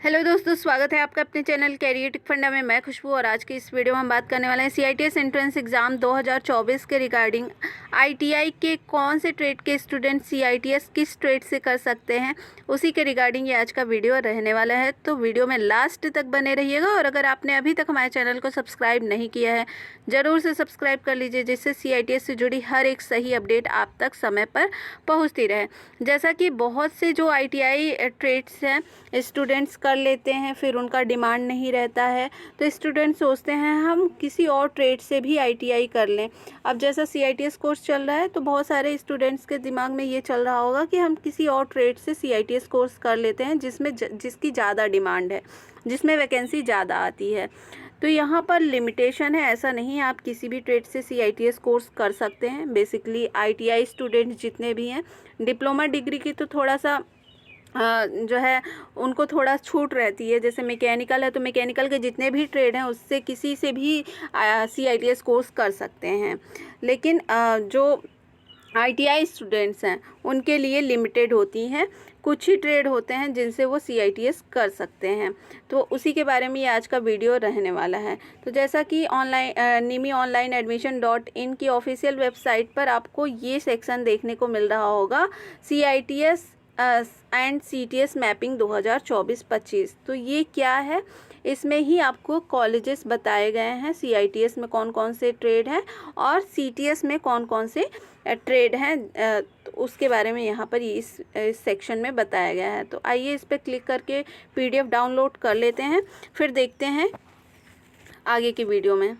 Hello दोस्तों, स्वागत है आपका अपने चैनल कैरियर टेक फंडा में। मैं खुशबू और आज की इस वीडियो में हम बात करने वाले हैं CITS एंट्रेंस एग्ज़ाम 2024 के रिगार्डिंग ITI के कौन से ट्रेड के स्टूडेंट CITS किस ट्रेड से कर सकते हैं, उसी के रिगार्डिंग ये आज का वीडियो रहने वाला है। तो वीडियो में लास्ट तक बने रहिएगा और अगर आपने अभी तक हमारे चैनल को सब्सक्राइब नहीं किया है ज़रूर से सब्सक्राइब कर लीजिए, जिससे CITS से जुड़ी हर एक सही अपडेट आप तक समय पर पहुँचती रहे। जैसा कि बहुत से जो ITI ट्रेड्स हैं स्टूडेंट्स कर लेते हैं, फिर उनका डिमांड नहीं रहता है, तो स्टूडेंट सोचते हैं हम किसी और ट्रेड से भी ITI कर लें। अब जैसा CITS कोर्स चल रहा है तो बहुत सारे स्टूडेंट्स के दिमाग में ये चल रहा होगा कि हम किसी और ट्रेड से CITS कोर्स कर लेते हैं जिसकी ज़्यादा डिमांड है, जिसमें वैकेंसी ज़्यादा आती है। तो यहाँ पर लिमिटेशन है, ऐसा नहीं है, आप किसी भी ट्रेड से CITS कोर्स कर सकते हैं। बेसिकली ITI स्टूडेंट्स जितने भी हैं, डिप्लोमा डिग्री की तो थोड़ा सा जो है उनको थोड़ा छूट रहती है। जैसे मैकेनिकल है तो मैकेनिकल के जितने भी ट्रेड हैं उससे किसी से भी CITS कोर्स कर सकते हैं, लेकिन जो ITI स्टूडेंट्स हैं उनके लिए लिमिटेड होती हैं, कुछ ही ट्रेड होते हैं जिनसे वो CITS कर सकते हैं। तो उसी के बारे में ये आज का वीडियो रहने वाला है। तो जैसा कि NIMI-onlineadmission.in की ऑफिशियल वेबसाइट पर आपको ये सेक्शन देखने को मिल रहा होगा, CITS एंड CTS मैपिंग 2024-25। तो ये क्या है, इसमें ही आपको कॉलेजेस बताए गए हैं, CITS में कौन कौन से ट्रेड हैं और CTS में कौन कौन से ट्रेड हैं, तो उसके बारे में यहाँ पर इस सेक्शन में बताया गया है। तो आइए इस पर क्लिक करके PDF डाउनलोड कर लेते हैं, फिर देखते हैं आगे की वीडियो में।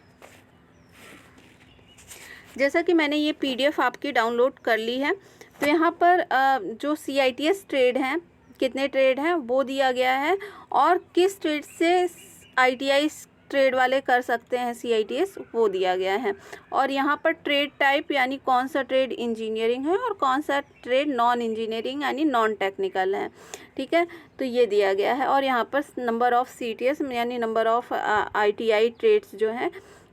जैसा कि मैंने ये PDF आपकी डाउनलोड कर ली है, तो यहाँ पर जो CITS ट्रेड हैं, कितने ट्रेड हैं वो दिया गया है और किस ट्रेड से ITI ट्रेड वाले कर सकते हैं CITS वो दिया गया है। और यहाँ पर ट्रेड टाइप यानी कौन सा ट्रेड इंजीनियरिंग है और कौन सा ट्रेड नॉन इंजीनियरिंग यानी नॉन टेक्निकल है, ठीक है, तो ये दिया गया है। और यहाँ पर नंबर ऑफ़ CTS यानी नंबर ऑफ़ ITI ट्रेड्स जो हैं,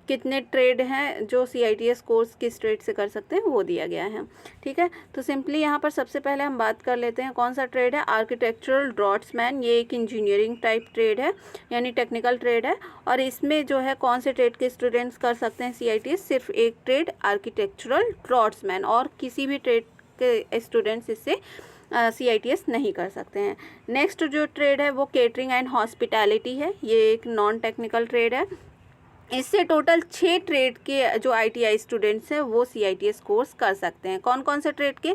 कितने ट्रेड हैं जो CITS कोर्स किस ट्रेड से कर सकते हैं वो दिया गया है, ठीक है। तो सिंपली यहाँ पर सबसे पहले हम बात कर लेते हैं कौन सा ट्रेड है। आर्किटेक्चरल ड्रॉट्समैन, ये एक इंजीनियरिंग टाइप ट्रेड है यानी टेक्निकल ट्रेड है, और इसमें जो है कौन से ट्रेड के स्टूडेंट्स कर सकते हैं CITS, सिर्फ एक ट्रेड आर्किटेक्चरल ड्रॉट्समैन, और किसी भी ट्रेड के स्टूडेंट्स इससे CITS नहीं कर सकते हैं। नेक्स्ट जो ट्रेड है वो केटरिंग एंड हॉस्पिटैलिटी है, ये एक नॉन टेक्निकल ट्रेड है। इससे टोटल 6 ट्रेड के जो ITI स्टूडेंट्स हैं वो CITS कोर्स कर सकते हैं। कौन कौन से ट्रेड के,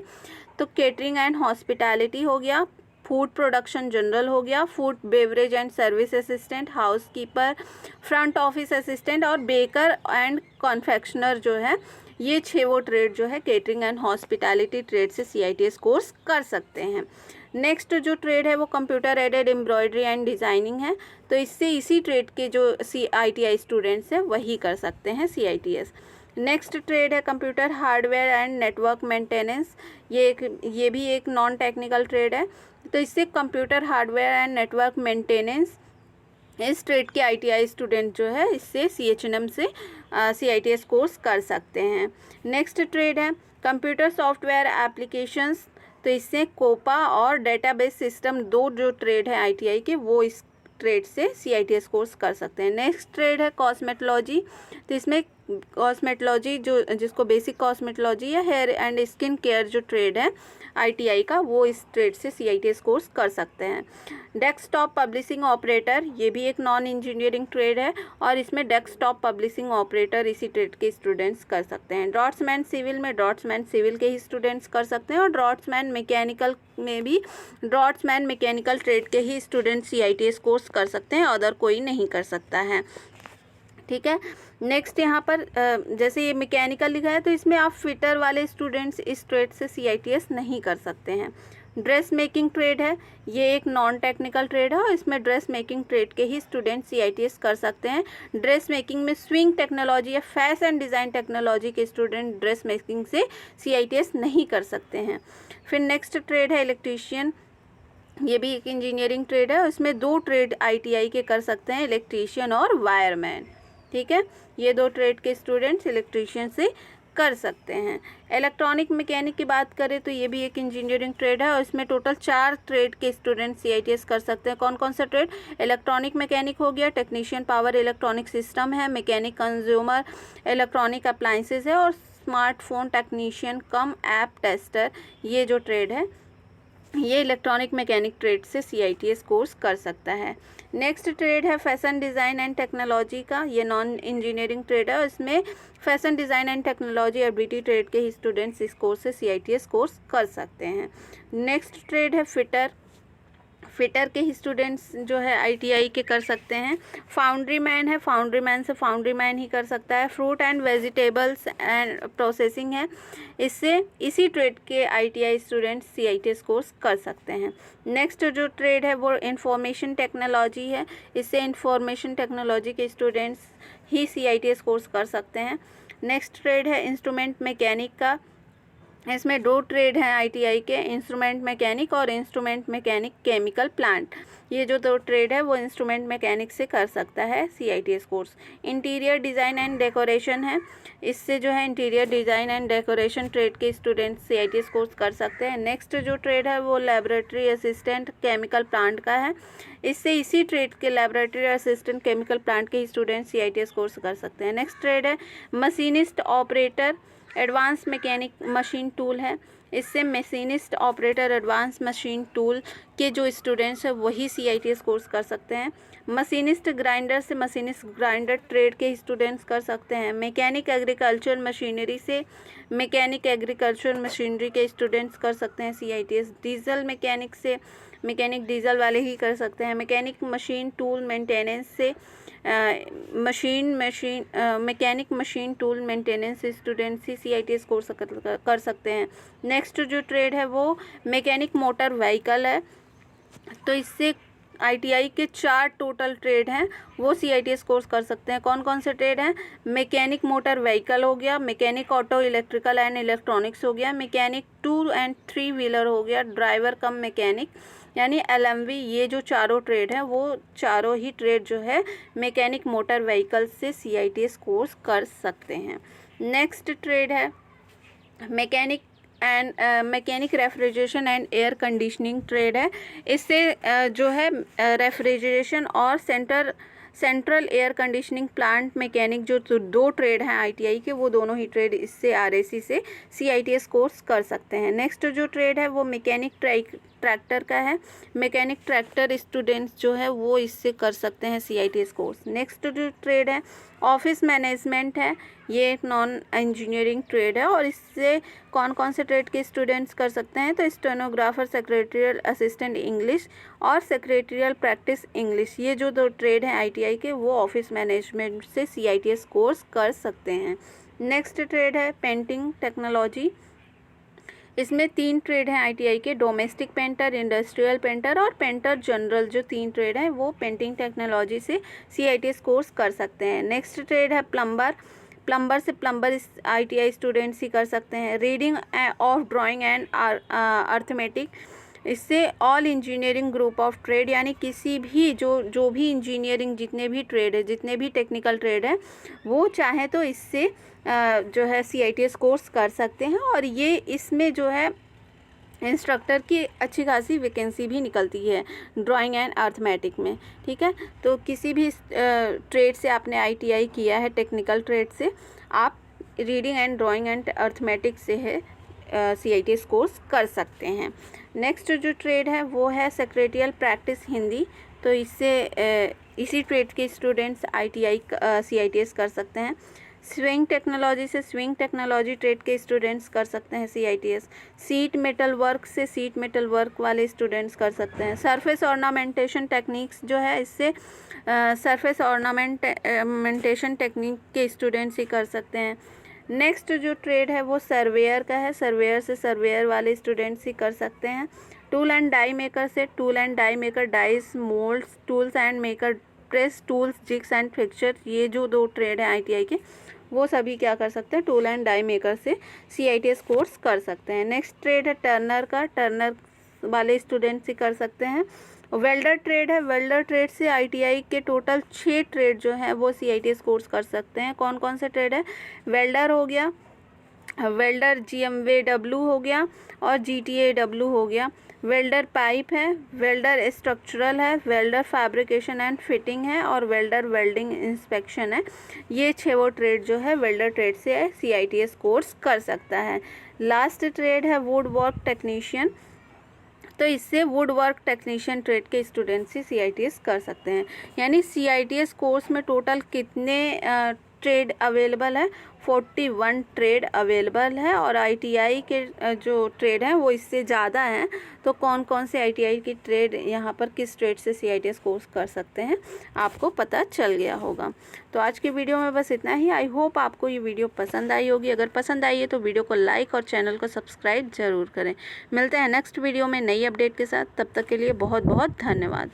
तो केटरिंग एंड हॉस्पिटैलिटी हो गया, फूड प्रोडक्शन जनरल हो गया, food beverage and service assistant, housekeeper, front office assistant और बेकर एंड कॉन्फेक्शनर जो है, ये 6 वो ट्रेड जो है केटरिंग एंड हॉस्पिटैलिटी ट्रेड से CITS कोर्स कर सकते हैं। नेक्स्ट जो ट्रेड है वो computer aided embroidery and designing है, तो इससे इसी ट्रेड के जो ITI स्टूडेंट्स हैं वही कर सकते हैं CITS। नेक्स्ट ट्रेड है computer hardware and network maintenance, ये भी एक नॉन टेक्निकल ट्रेड है, तो इससे computer hardware and network maintenance, इस ट्रेड के ITI स्टूडेंट जो है इससे CHNM से CITS कोर्स कर सकते हैं। नेक्स्ट ट्रेड है कंप्यूटर सॉफ्टवेयर एप्लीकेशंस, तो इससे कोपा और डेटाबेस सिस्टम, 2 जो ट्रेड है ITI के वो इस ट्रेड से CITS कोर्स कर सकते हैं। नेक्स्ट ट्रेड है कॉस्मेटोलॉजी, तो इसमें कॉस्मेटोलॉजी जो जिसको बेसिक कॉस्मेटोलॉजी या हेयर एंड स्किन केयर जो ट्रेड है ITI का, वो इस ट्रेड से CITS कोर्स कर सकते हैं। डेस्कटॉप पब्लिशिंग ऑपरेटर, ये भी एक नॉन इंजीनियरिंग ट्रेड है और इसमें डेस्कटॉप पब्लिशिंग ऑपरेटर इसी ट्रेड के स्टूडेंट्स कर सकते हैं। ड्रॉट्समैन सिविल में ड्रॉट्समैन सिविल के ही स्टूडेंट्स कर सकते हैं, और ड्रॉट्समैन मैकेनिकल में भी ड्रॉट्समैन मैकेनिकल ट्रेड के ही स्टूडेंट CITS कोर्स कर सकते हैं, अदर कोई नहीं कर सकता है, ठीक है। नेक्स्ट यहाँ पर जैसे ये मैकेनिकल लिखा है तो इसमें आप फिटर वाले स्टूडेंट्स इस ट्रेड से CITS नहीं कर सकते हैं। ड्रेस मेकिंग ट्रेड है, ये एक नॉन टेक्निकल ट्रेड है और इसमें ड्रेस मेकिंग ट्रेड के ही स्टूडेंट CITS कर सकते हैं। ड्रेस मेकिंग में स्विंग टेक्नोलॉजी या फैशन डिज़ाइन टेक्नोलॉजी के स्टूडेंट ड्रेस मेकिंग से CITS नहीं कर सकते हैं। फिर नेक्स्ट ट्रेड है इलेक्ट्रीशियन, ये भी एक इंजीनियरिंग ट्रेड है और इसमें 2 ट्रेड ITI के कर सकते हैं, इलेक्ट्रीशियन और वायरमैन, ठीक है। ये 2 ट्रेड के स्टूडेंट्स इलेक्ट्रीशियन से कर सकते हैं। इलेक्ट्रॉनिक मैकेनिक की बात करें तो ये भी एक इंजीनियरिंग ट्रेड है और इसमें टोटल 4 ट्रेड के स्टूडेंट CITS कर सकते हैं। कौन कौन सा ट्रेड? इलेक्ट्रॉनिक मैकेनिक हो गया, टेक्नीशियन पावर इलेक्ट्रॉनिक सिस्टम है, मैकेनिक कंज्यूमर इलेक्ट्रॉनिक अप्लाइंसेस है और स्मार्टफोन टेक्नीशियन कम ऐप टेस्टर। ये जो ट्रेड है ये इलेक्ट्रॉनिक मैकेनिक ट्रेड से CITS कोर्स कर सकता है। नेक्स्ट ट्रेड है फैशन डिज़ाइन एंड टेक्नोलॉजी का। ये नॉन इंजीनियरिंग ट्रेड है और इसमें fashion design and technology ability trade के ही स्टूडेंट्स इस कोर्स से CITS कोर्स कर सकते हैं। नेक्स्ट ट्रेड है फिटर। फिटर के ही स्टूडेंट्स जो है ITI के कर सकते हैं। फाउंड्री मैन है, फाउंड्री मैन से फाउंड्री मैन ही कर सकता है। Fruit and vegetables and processing है, इससे इसी ट्रेड के ITI स्टूडेंट्स CITS कोर्स कर सकते हैं। नेक्स्ट जो ट्रेड है वो इंफॉर्मेशन टेक्नोलॉजी है, इससे इंफॉर्मेशन टेक्नोलॉजी के स्टूडेंट्स ही CITS कोर्स कर सकते हैं। नेक्स्ट ट्रेड है इंस्ट्रूमेंट मैकेनिक का। इसमें 2 ट्रेड हैं ITI के, इंस्ट्रूमेंट मैकेनिक और इंस्ट्रूमेंट मैकेनिक केमिकल प्लांट। ये जो 2 ट्रेड है वो इंस्ट्रूमेंट मैकेनिक से कर सकता है CITS course. Interior design and decoration है, इससे जो है interior design and decoration trade के स्टूडेंट्स CITS कोर्स कर सकते हैं। नेक्स्ट जो ट्रेड है वो लेबोरेटरी असिस्टेंट केमिकल प्लांट का है, इससे इसी ट्रेड के लेबोरेटरी असिस्टेंट केमिकल प्लांट के स्टूडेंट्स CITS कोर्स कर सकते हैं। नेक्स्ट ट्रेड है machinist operator advance mechanic machine tool है, इससे machinist operator advance machine tool के जो स्टूडेंट्स हैं वही CITS कोर्स कर सकते हैं। मशीनिस्ट ग्राइंडर से मशीनिस्ट ग्राइंडर ट्रेड के स्टूडेंट्स कर सकते हैं। मैकेनिक एग्रीकल्चर मशीनरी से मैकेनिक एग्रीकल्चर मशीनरी के स्टूडेंट्स कर सकते हैं CITS। डीजल मैकेनिक से मैकेनिक डीजल वाले ही कर सकते हैं। मैकेनिक मशीन टूल मेंटेनेंस से mechanic machine tool maintenance students ही CITS कोर्स कर सकते हैं। नेक्स्ट जो ट्रेड है वो मैकेनिक मोटर व्हीकल है, तो इससे ITI के 4 टोटल ट्रेड हैं वो CITS कोर्स कर सकते हैं। कौन कौन से ट्रेड हैं? मैकेनिक मोटर व्हीकल हो गया, mechanic auto electrical and electronics हो गया, मैकेनिक 2 एंड 3 व्हीलर हो गया, ड्राइवर कम मैकेनिक यानी LMV। ये जो चारों ट्रेड हैं वो चारों ही ट्रेड जो है मैकेनिक मोटर व्हीकल से CITS कोर्स कर सकते हैं। नेक्स्ट ट्रेड है mechanic refrigeration and air conditioning trade है, इससे जो है रेफ्रिजरेशन और central air conditioning plant mechanic जो 2 ट्रेड हैं ITI के वो दोनों ही ट्रेड इससे RAC से CITS कोर्स कर सकते हैं। नेक्स्ट जो ट्रेड है वो मैकेनिक ट्रैक्टर का है, मैकेनिक ट्रैक्टर स्टूडेंट्स जो है वो इससे कर सकते हैं CITS कोर्स। नेक्स्ट जो ट्रेड है ऑफिस मैनेजमेंट है, ये एक नॉन इंजीनियरिंग ट्रेड है और इससे कौन कौन से ट्रेड के स्टूडेंट्स कर सकते हैं? तो स्टेनोग्राफर, सेक्रेटरियल असिस्टेंट इंग्लिश और सेक्रेटरियल प्रैक्टिस इंग्लिश, ये जो 2 ट्रेड हैं ITI के वो ऑफिस मैनेजमेंट से CITS कोर्स कर सकते हैं। नेक्स्ट ट्रेड है पेंटिंग टेक्नोलॉजी, इसमें 3 ट्रेड हैं ITI के, डोमेस्टिक पेंटर, इंडस्ट्रियल पेंटर और पेंटर जनरल। जो 3 ट्रेड हैं वो पेंटिंग टेक्नोलॉजी से CITS कोर्स कर सकते हैं। नेक्स्ट ट्रेड है प्लम्बर, प्लम्बर से प्लम्बर ITI स्टूडेंट्स ही कर सकते हैं। Reading of drawing and arithmetic, इससे all engineering group of trade यानी किसी भी जो भी इंजीनियरिंग जितने भी ट्रेड है, जितने भी टेक्निकल ट्रेड है वो चाहे तो इससे जो है CITS कोर्स कर सकते हैं और ये इसमें जो है इंस्ट्रक्टर की अच्छी खासी वैकेंसी भी निकलती है ड्राइंग एंड अर्थमेटिक में। ठीक है, तो किसी भी ट्रेड से आपने ITI किया है टेक्निकल ट्रेड से, आप reading and drawing and arithmetic से है CITS कोर्स कर सकते हैं। नेक्स्ट जो ट्रेड है वो है सेक्रेटरियल प्रैक्टिस हिंदी, तो इससे इसी ट्रेड के स्टूडेंट्स ITI CITS कर सकते हैं। स्विंग टेक्नोलॉजी से स्विंग टेक्नोलॉजी ट्रेड के स्टूडेंट्स कर सकते हैं CITS। सीट मेटल वर्क से सीट मेटल वर्क वाले स्टूडेंट्स कर सकते हैं। सरफेस ऑर्नामेंटेशन टेक्निक्स जो है इससे सरफेस ऑर्नामेंटेशन टेक्निक के स्टूडेंट्स ही कर सकते हैं। नेक्स्ट जो ट्रेड है वो सर्वेयर का है, सर्वेयर से सर्वेयर वाले स्टूडेंट्स ही कर सकते हैं। टूल एंड डाई मेकर से tool and die maker, dies, moulds, tools and maker, press tools, jigs and fixture, ये जो 2 ट्रेड हैं ITI के वो सभी क्या कर सकते हैं? टूल एंड डाई मेकर से CITS कोर्स कर सकते हैं। नेक्स्ट ट्रेड है टर्नर का, टर्नर वाले स्टूडेंट्स ही कर सकते हैं। वेल्डर ट्रेड है, वेल्डर ट्रेड से ITI के टोटल 6 ट्रेड जो हैं वो CITS कोर्स कर सकते हैं। कौन कौन से ट्रेड है? वेल्डर हो गया, वेल्डर GMVW हो गया और GTAW हो गया। वेल्डर पाइप है, वेल्डर स्ट्रक्चरल है, वेल्डर फैब्रिकेशन एंड फिटिंग है और वेल्डर वेल्डिंग इंस्पेक्शन है। ये 6 वो ट्रेड जो है वेल्डर ट्रेड से CITS कोर्स कर सकता है। लास्ट ट्रेड है वुड वर्क टेक्नीशियन, तो इससे वुड वर्क टेक्नीशियन ट्रेड के स्टूडेंट्स ही CITS कर सकते हैं। यानी CITS कोर्स में टोटल कितने ट्रेड अवेलेबल है? 41 ट्रेड अवेलेबल है और ITI के जो ट्रेड हैं वो इससे ज़्यादा हैं। तो कौन कौन से ITI की ट्रेड यहाँ पर किस ट्रेड से CITS कोर्स कर सकते हैं आपको पता चल गया होगा। तो आज की वीडियो में बस इतना ही। आई होप आपको ये वीडियो पसंद आई होगी। अगर पसंद आई है तो वीडियो को लाइक और चैनल को सब्सक्राइब ज़रूर करें। मिलते हैं नेक्स्ट वीडियो में नई अपडेट के साथ। तब तक के लिए बहुत बहुत धन्यवाद।